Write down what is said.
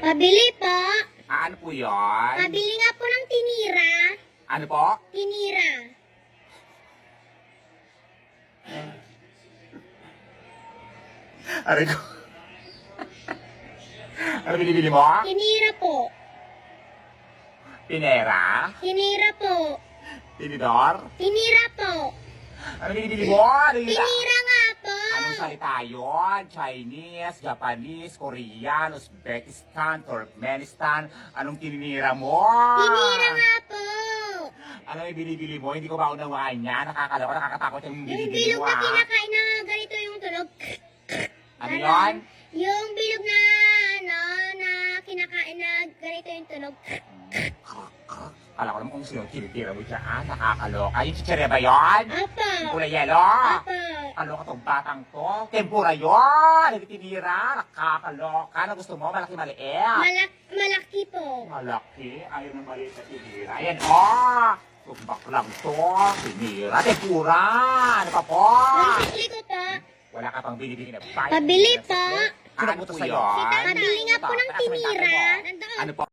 Pabili po. Ano po yun? Pabili nga po ng tinira. Ano po? Tinira. Aray ko. Ano binibili mo? Tinira po. Pinera? Tinira po. Tinidor? Tinira po. Ano binibili mo? Tinira nga po. Anong salita yun? Chinese, Japanese, Korean, Uzbekistan, Turkmenistan. Anong tininira mo? Tinira nga po. Ano yung binibili mo? Hindi ko ba unawaan yan? Nakakaloka, nakakatakot yung Yung binibili bilog mo, na ah. kinakain na ganito yung tunog. Ano yun? Yung bilog na, na kinakain na ganito yung tunog. Kala ko naman kung sino tinitira mo dyan, ah. Nakakaloka. Yung chichirya ba yun? Apa. Pula yelo? Apa. Kaloka tong batang to. Tempura yun! Nagtinira. Nakakaloka. Ano gusto mo? Malaki maliit? Malaki po. Malaki. Ayaw ng maliit na tinira. Ayan, oh! Tumbak lang to. Tinira. Tempura. Ano pa po? Pabili ko po. Wala ka pang binibigyan na Pabili po. Ano po sa'yo? Pabili nga po ng tinira. Ano po?